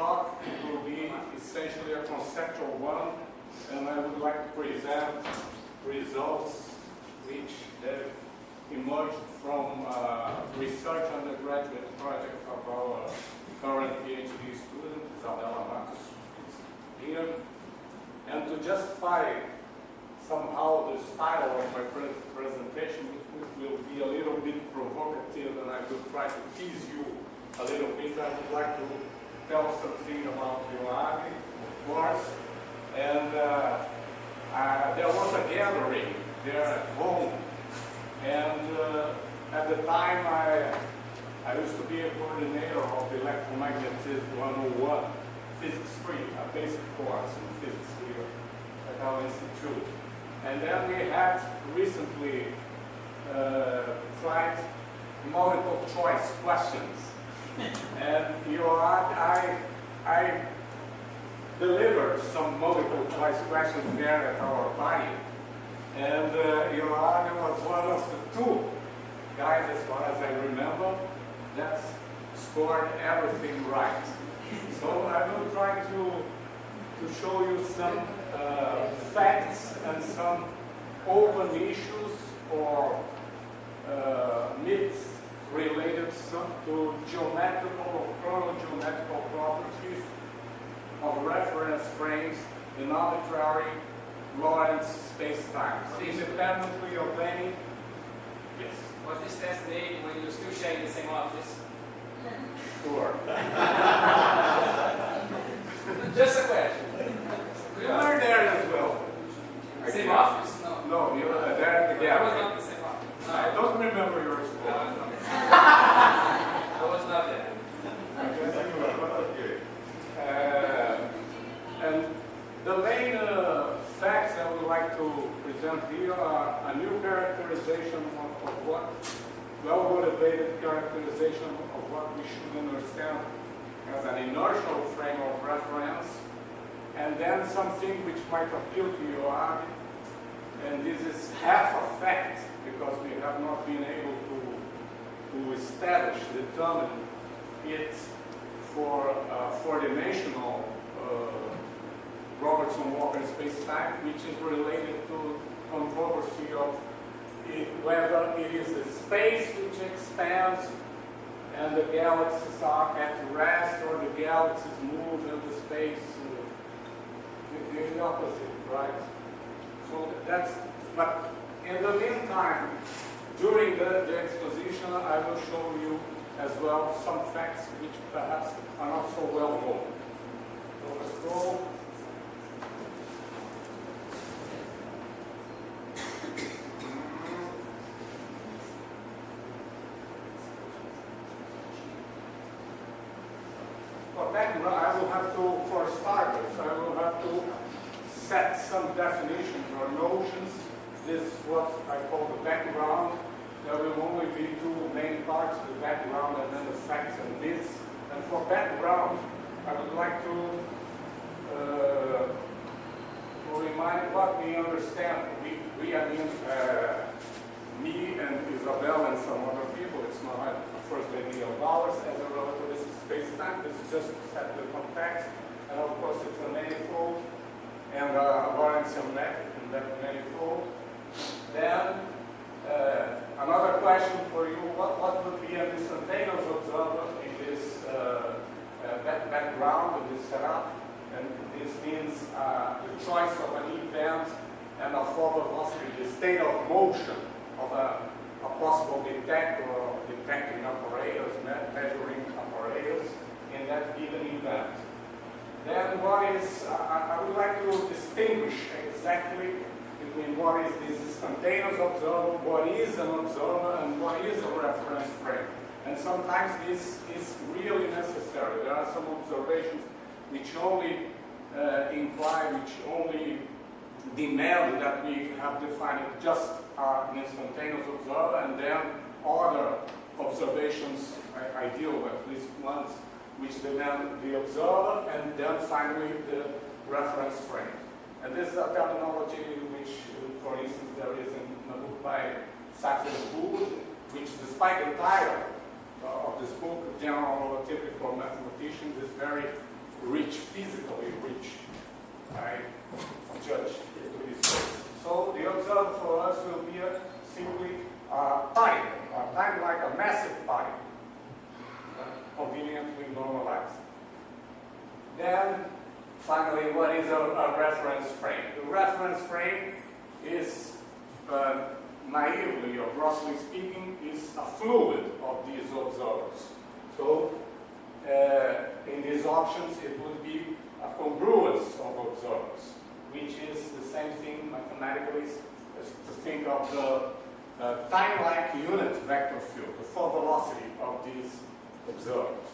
talk will be essentially a conceptual one, and I would like to present results which emerged from research undergraduate project of our current PhD student, Isabella Matos, here. And to justify somehow the style of my presentation, which will be a little bit provocative, and I will try to tease you a little bit, I would like to tell something about Yoavi, of course. And there was a gathering there at home, and at the time I used to be a coordinator of the Electromagnetism 101, Physics 3, a basic course in physics here at our institute. And then we had recently tried multiple choice questions. And I delivered some multiple choice questions there at our party. And Yoavi was one of the two guys, as far as I remember, that scored everything right. So I will try to show you some facts and some open issues or myths related to geometrical or chronogeometrical properties of reference frames in arbitrary Lorentz spacetimes, independently of any. Yes. Was this test made when you're still sharing the same office? Sure. Just a question. You were there as well. Same office? No. No, you were there together. I was not in the same office. No. I don't remember your school. I was not there. And the main facts I would like to present here are a new characterization of what, well-motivated characterization of what we should understand as an inertial frame of reference, and then something which might appeal to you, and this is half a fact, because we have not been able to establish, determine it for four-dimensional Robertson-Walker space-time, which is related to controversy of whether it is a space which expands and the galaxies are at rest, or the galaxies move and the space is the opposite, right? So that's, but in the meantime, during the exposition, I will show you as well some facts which perhaps are not so well known. So let's go. For background, I will have to, for starters, I will have to set some definitions or notions. This is what I call the background. There will only be two main parts, the background and then the facts and myths. And for background, I would like to remind what we understand. I mean, me and Isabel and some other people, it's not a first lady of ours, as a relativistic space-time. This is just to set the context. And of course, it's a manifold and a Lorentzian manifold. Then, another question for you, what would be an instantaneous observer in this background, in this setup? And this means the choice of an event and a forward velocity, the state of motion of a possible detector or detecting operators, measuring operators in that given event. Then what is, I would like to distinguish exactly between what is this instantaneous observer, what is an observer, and what is a reference frame. And sometimes this is really necessary. There are some observations which only imply, which only demand that we have defined just an instantaneous observer, and then other observations, I deal with at least ones, which demand the observer, and then finally the reference frame. And this is a terminology which, for instance, there is in a book by Sachs and Wood, which, despite the title of this book, General Relativity for Mathematicians, is very reach, physically reach. I judge it to this way. So the observer for us will be simply a time like a massive particle, conveniently normalized. Then, finally, what is a reference frame? The reference frame is, naively or grossly speaking, is a fluid of these observers. So, in these options, it would be a congruence of observers, which is the same thing mathematically as to think of the time-like unit vector field, the full velocity of these observers.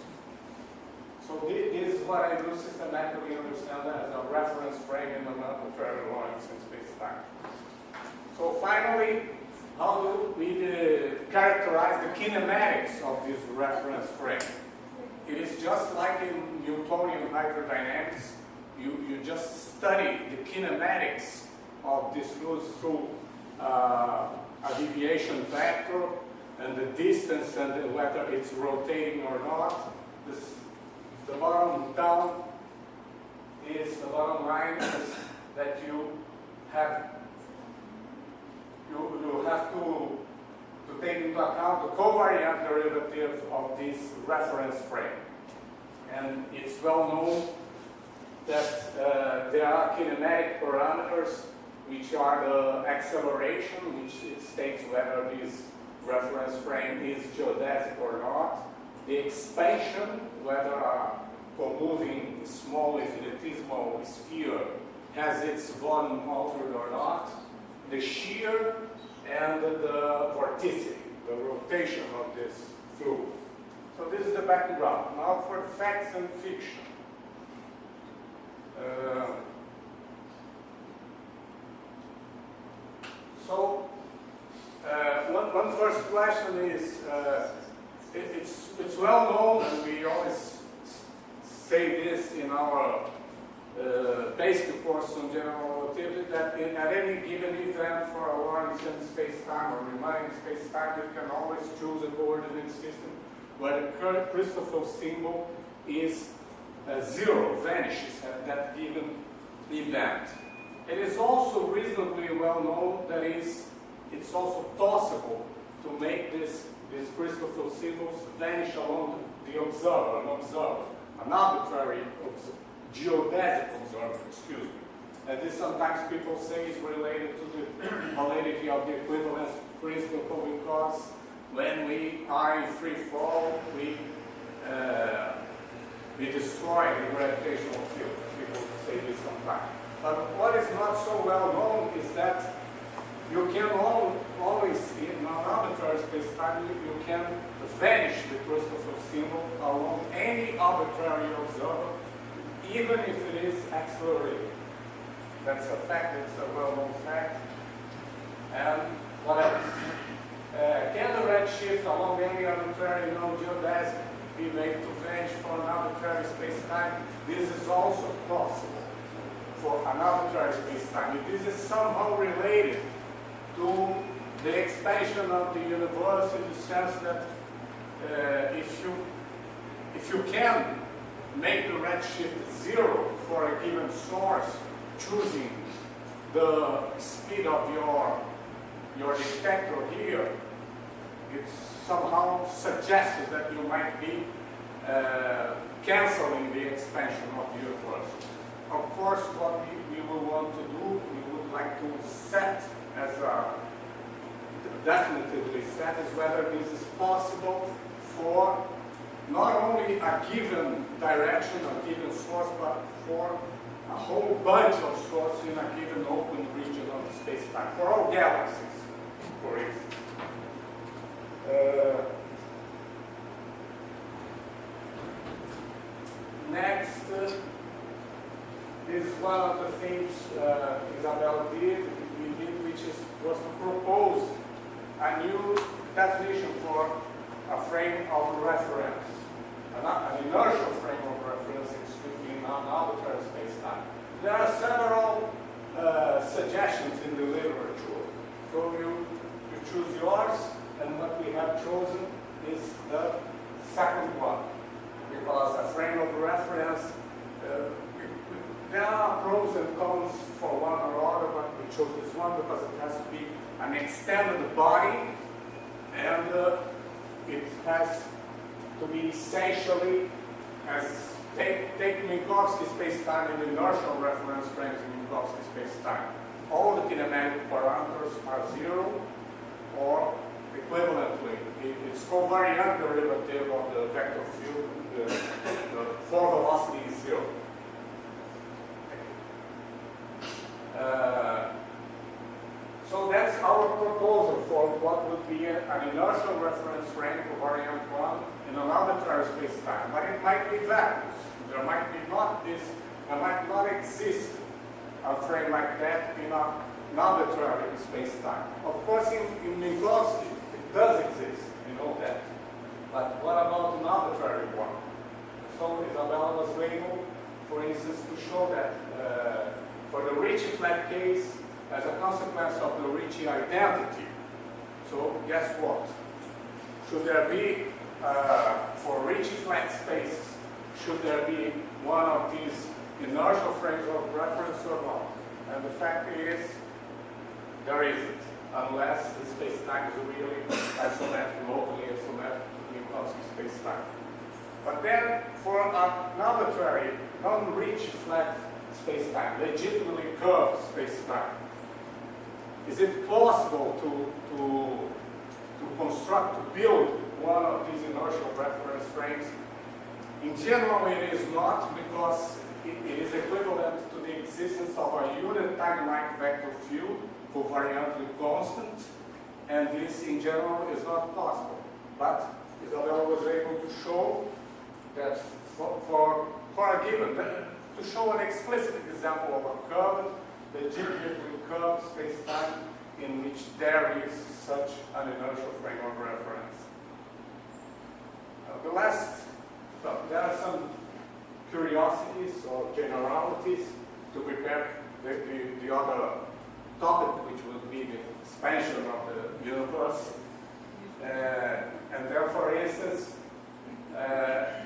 So this is what I do systematically understand as a reference frame in an arbitrary Lorentz in space-time. So finally, how do we characterize the kinematics of this reference frame? It is just like in Newtonian hydrodynamics. You just study the kinematics of this fluid through a deviation vector and the distance and whether it's rotating or not. The bottom down is the bottom line is that you have to take into account the covariant derivative of this reference frame. And it's well known that there are kinematic parameters which are the acceleration, which states whether this reference frame is geodesic or not, the expansion, whether a co-moving small infinitesimal sphere has its volume altered or not, the shear, and the vorticity, the rotation of this fluid. So this is the background. Now for facts and fiction. One first question is, it's well known, and we always say this in our basic course on general relativity, that at any given event for a Lorentzian space-time or Riemannian space-time, you can always choose a coordinate system where the current Christoffel symbol is 0, vanishes at that given event. It is also reasonably well known that it's also possible to make these Christoffel symbols vanish along the observer, an arbitrary geodesic observer, excuse me. And this sometimes people say is related to the validity of the equivalence principle, because when we are in free fall, we destroy the gravitational field. People say this sometimes. But what is not so well known is that you can always, in an arbitrary space-time, you can vanish the Christoffel symbol along any arbitrary observer, even if it is accelerated. That's a fact, it's a well-known fact. And what else? Can the redshift along any arbitrary non-geodesic be made to vanish for an arbitrary space-time? This is also possible for an arbitrary space-time. This is somehow related to the expansion of the universe, in the sense that if you can make the redshift 0 for a given source, choosing the speed of your detector here, it somehow suggests that you might be canceling the expansion of the universe. Of course, what we will want to do, we would like to set as a definitively set is whether this is possible for not only a given direction, a given source, but for a whole bunch of sources in a given open region of space-time, for all galaxies, for instance. Next, this is one of the things Isabel did, which was to propose a new definition for a frame of reference, an inertial frame of reference, in an arbitrary space-time. There are several suggestions in the literature. So you choose yours, and what we have chosen is the second one, because a frame of reference and cons for one or other, but we chose this one because it has to be an extended body, and it has to be essentially as take Minkowski spacetime and inertial reference frames in Minkowski spacetime. All the kinematic parameters are zero, or equivalently, it's covariant derivative of the vector field. The for velocity is zero. So that's our proposal for what would be an inertial reference frame covariant one in an arbitrary spacetime. But it might be vacuous. There might not exist a frame like that in an arbitrary spacetime. Of course, in Minkowski, it does exist. You know that. But what about an arbitrary one? So Isabella was able, for instance, to show that for the Ricci flat case, as a consequence of the Ricci identity. So guess what? Should there be, for Ricci flat spaces, should there be one of these inertial frames of reference or not? And the fact is, there isn't, unless the spacetime is really isometric, locally isometric to the Minkowski spacetime. But then, for an arbitrary, non-Ricci flat spacetime, legitimately curved spacetime, is it possible to construct, to build one of these inertial reference frames? In general, it is not, because it is equivalent to the existence of a unit time-like vector field, covariantly constant, and this, in general, is not possible. But Isabella was able to show that for a given, to show an explicit example of a curved, legitimately curved spacetime in which there is such an inertial frame of reference. There are some curiosities or generalities to prepare the other topic, which would be the expansion of the universe. And there, for instance,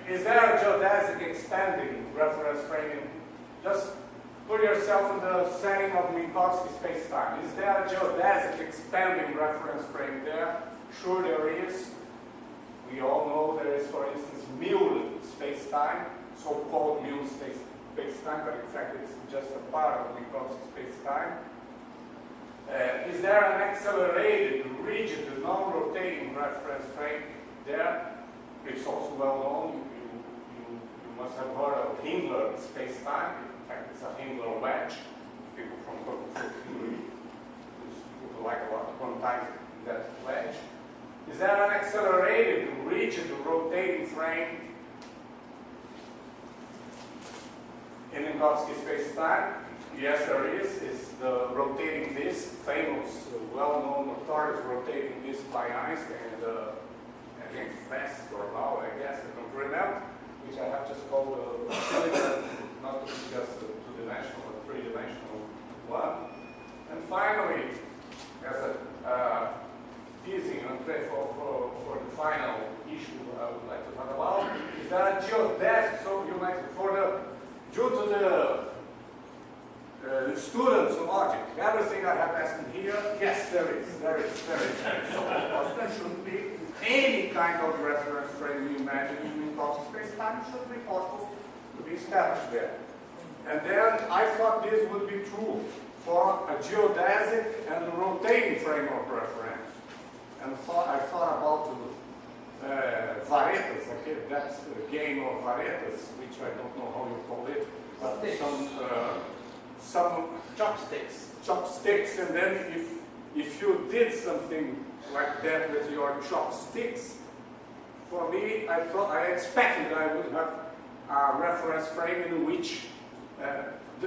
is there a geodesic expanding reference frame? Just put yourself in the setting of Minkowski spacetime. Is there a geodesic expanding reference frame there? Sure there is. We all know there is, for instance, Mule spacetime, so-called Mule spacetime, but in fact it's just a part of Minkowski spacetime. Is there an accelerated, rigid, non-rotating reference frame there? It's also well known. You must have heard of Hingler spacetime. In fact, it's a Hingler wedge. People from theory would like a lot to quantize that wedge. Is there an accelerated, rigid, rotating frame in Minkowski spacetime? Yes, there is. It's the rotating disk, famous, well-known, notorious rotating disk by Einstein, and I think Fest or Lau, I guess, I don't remember, which I have just called not just a two-dimensional, but three-dimensional one. And finally, as a teasing for the final issue I would like to talk about, is that a geodesic, so you might, due to the students' logic, everything I have asked here, yes, there is. So there shouldn't be any kind of reference frame you imagine in Minkowski spacetime should be possible to be established there. And then I thought this would be true for a geodesic and a rotating frame of reference. And I thought about varetas, okay, that's a game of varetas, which I don't know how you call it, but some chopsticks, and then if you did something like that with your chopsticks, for me, I expected I would have a reference frame in which,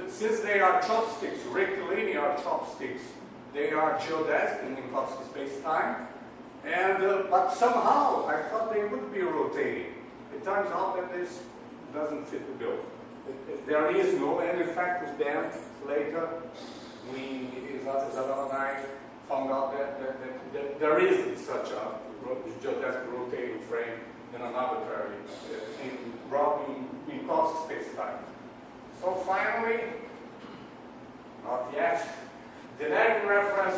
since they are chopsticks, rectilinear chopsticks, they are geodesic in Minkowski spacetime, and but somehow I thought they would be rotating. It turns out that this doesn't fit the bill. There is no, and in fact, then later, Isabella and I found out that there isn't such a geodesic rotating frame in an arbitrary, in Minkowski spacetime. So finally,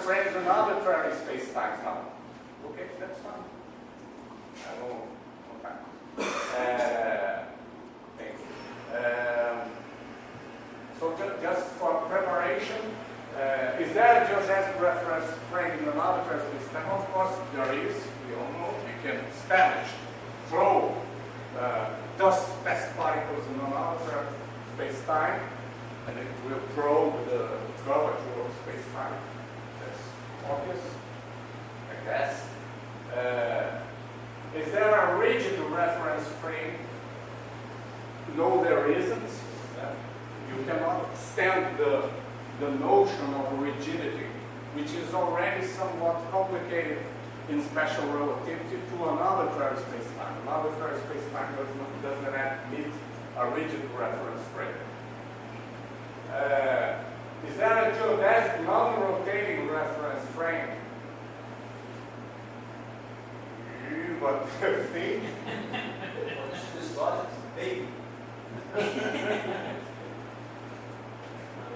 frames in arbitrary spacetimes now. Okay, that's fine. I don't know. Thank you. So just for preparation, is there a geodesic reference frame in an arbitrary spacetime? Of course, there is. We all know we can establish, throw dust test particles in an arbitrary spacetime, and it will probe the curvature of spacetime. That's obvious, I guess. Is there a rigid reference frame? No, there isn't. You cannot extend the notion of rigidity, which is already somewhat complicated in special relativity, to an arbitrary spacetime. An arbitrary spacetime doesn't admit a rigid reference frame. Is there a geodesic non-rotating reference frame? What do you think? This logic is big.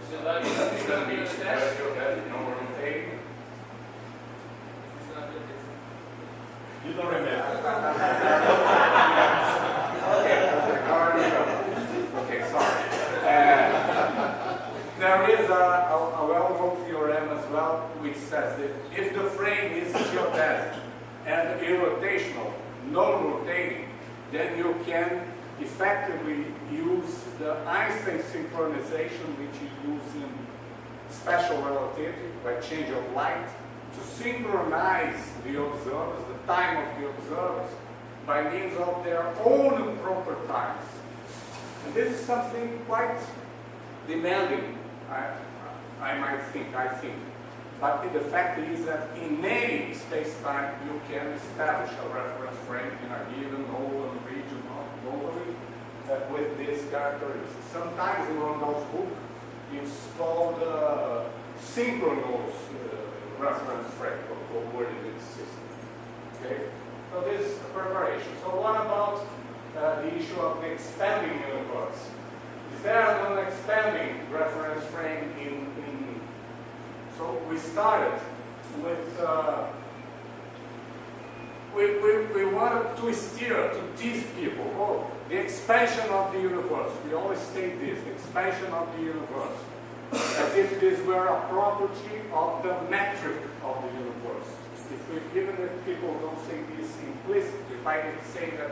It's going to be geodesic non-rotating. You don't remember. Okay, sorry. There is a well-known theorem as well, which says that if the frame is geodesic and irrotational, non-rotating, then you can effectively use the Einstein synchronization, which you use in special relativity by change of light, to synchronize the observers, the time of the observers, by means of their own proper times. And this is something quite demanding, I think. But the fact is that in any space-time you can establish a reference frame in a given open region globally with these characteristics. Sometimes in one of those books it's called synchronous reference frame or coordinate system. Okay? So this is preparation. So what about the issue of the expanding universe? Is there an expanding reference frame in so we started with, we wanted to steer, to tease people. Oh, the expansion of the universe. We always say this, the expansion of the universe. As if this were a property of the metric of the universe. Even if people don't say this implicitly, by say that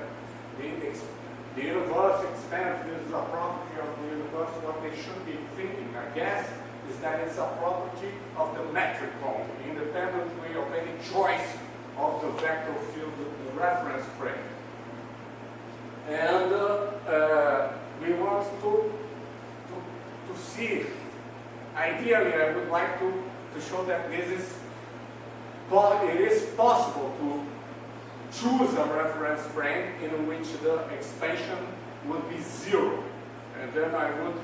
the universe expands, this is a property of the universe, what they should be thinking, I guess, is that it's a property of the metric only, independently of any choice of the vector field, the reference frame. And we want to see, ideally I would like to show that it is possible to choose a reference frame in which the expansion would be zero. And then I would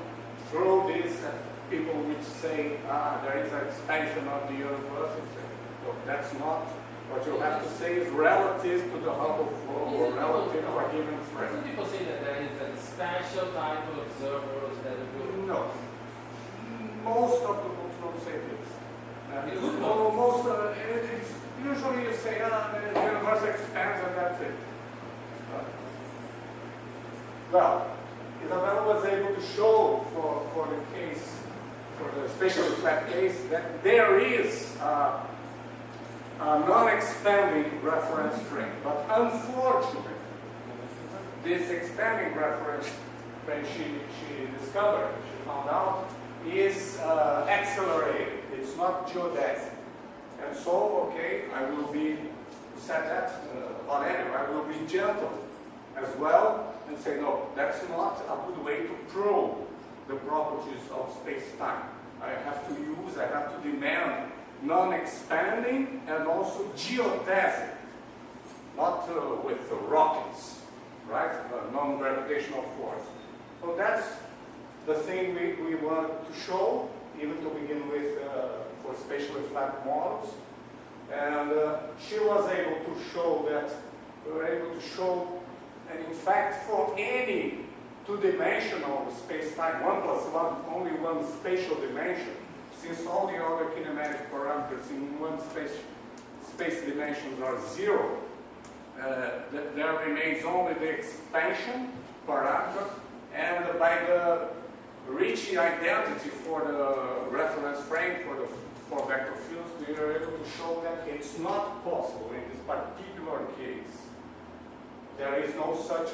throw this at people which say, there is an expansion of the universe. And say, well, that's not what you have to say is relative to the Hubble flow or relative to a given frame. Some people say that there is a special type of observers that will... No. Most of the books don't say this. It's usually you say, the universe expands and that's it. Well, Isabella was able to show for the case, for the spatially flat case, that there is a non-expanding reference frame. But unfortunately, this expanding reference frame she discovered, she found out, is accelerated. It's not geodesic. And so, okay, I will be, said that already, I will be gentle as well and say, no, that's not a good way to probe the properties of space-time. I have to demand non-expanding and also geodesic, not with rockets, right? Non-gravitational force. So that's the thing we wanted to show, even to begin with for spatially flat models. And she was able to show that, we were able to show, and in fact, for any two-dimensional space-time, 1 + 1, only one spatial dimension, since all the other kinematic parameters in one space dimensions are 0, there remains only the expansion parameter, and by the Ricci identity for the reference frame for vector fields, we are able to show that it's not possible in this particular case. There is no such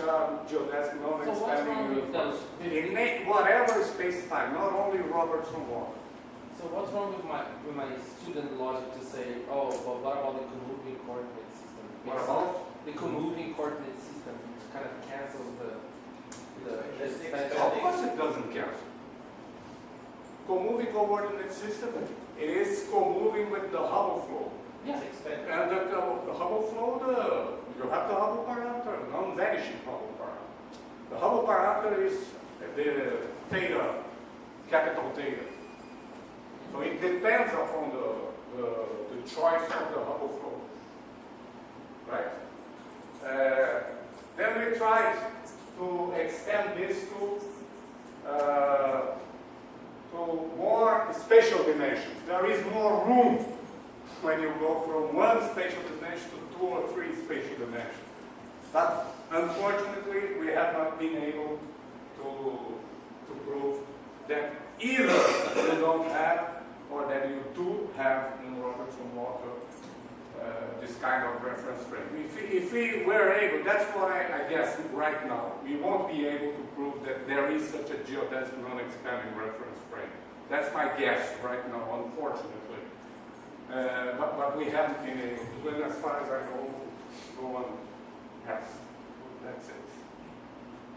geodesic non-expanding universe. In whatever space-time, not only Robertson walker. So what's wrong with my student logic to say, oh, well, what about the comoving coordinate system? What about? The comoving coordinate system kind of cancels the Of course it doesn't cancel. Co-moving coordinate system, it is co-moving with the Hubble flow. Yes, and the Hubble flow, you have the Hubble parameter, non-vanishing Hubble parameter. The Hubble parameter is the theta, capital theta. So it depends upon the choice of the Hubble flow, right? Then we tried to extend this to more spatial dimensions. There is more room when you go from one spatial dimension to 2 or 3 spatial dimensions. But unfortunately, we have not been able to prove that either you don't have or that you do have in Robertson walker this kind of reference frame. If we were able, that's what I guess right now, we won't be able to prove that there is such a geodesic non-expanding reference frame. That's my guess right now, unfortunately. But we haven't been able to, and as far as I know, no one has. That's it.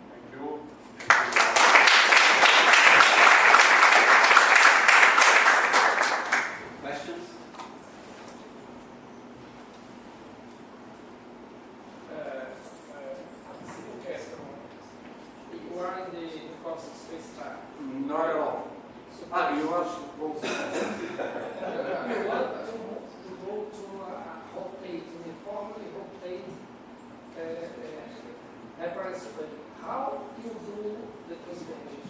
Thank you. questions? You are in the course of space-time. Not at all. You are supposed to. You want to go to rotate, uniformly rotate reference frame. How you do the transformation?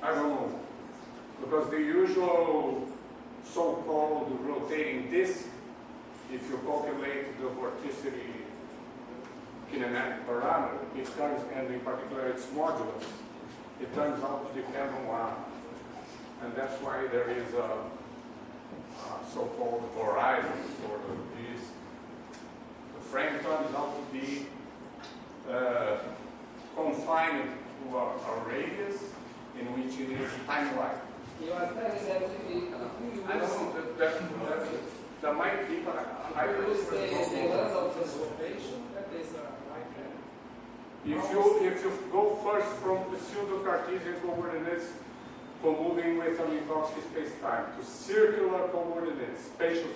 I don't know. Because the usual so-called rotating disk, if you calculate the vorticity kinematic parameter, it turns, and in particular its modulus, it turns out to depend on R. And that's why there is a so-called horizon for the disk. The frame turns out to be confined to a radius in which it is time-wide. You are telling that if you I don't know, that might be, but I don't use the length know. of transformation, that is right there. If you go first from the pseudo-Cartesian coordinates, co-moving with a Minkowski space-time, to circular coordinates, spatial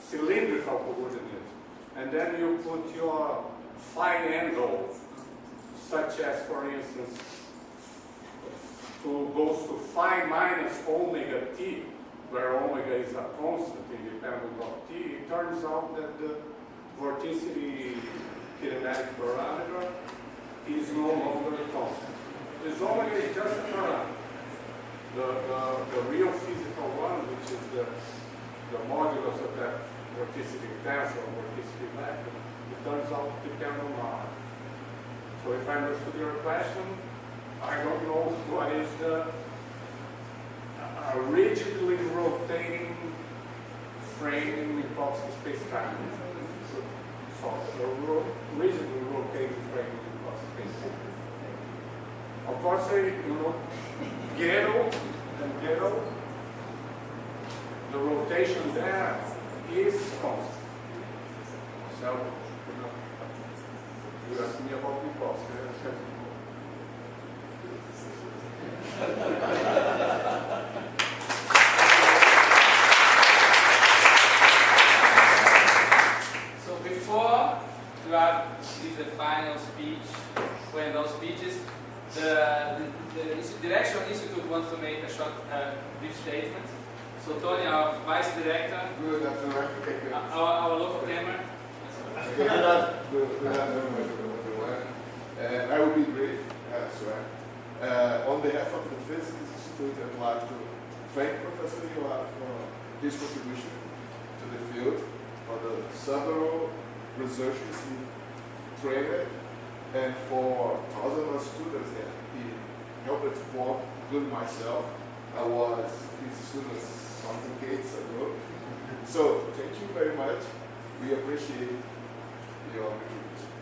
cylindrical coordinates, and then you put your fine angle, such as, for instance, goes to phi minus omega t, where omega is a constant independent of t, it turns out that the vorticity kinematic parameter is no longer a constant. This omega is just a parameter. The real physical one, which is the modulus of that vorticity tensor, vorticity vector, it turns out to depend on R. So if I understood your question, I don't know what is the rigidly rotating frame in Minkowski space-time. So the rigidly rotating frame in Minkowski space-time. Of course, Ghetto, the rotation there is constant. So, you asked me about Minkowski. So before you have the final speech, when those speeches, the Directional Institute wants to make a short brief statement. So Tony, our vice director, Good afternoon. our local camera. Good afternoon, everyone. I will be brief, on behalf of the Physics Institute, I'd like to thank Professor Yoa for his contribution to the field, for the several researchers he trained, and for thousands of students that he helped to form, including myself. I was his student some decades ago. So thank you very much. We appreciate your contribution.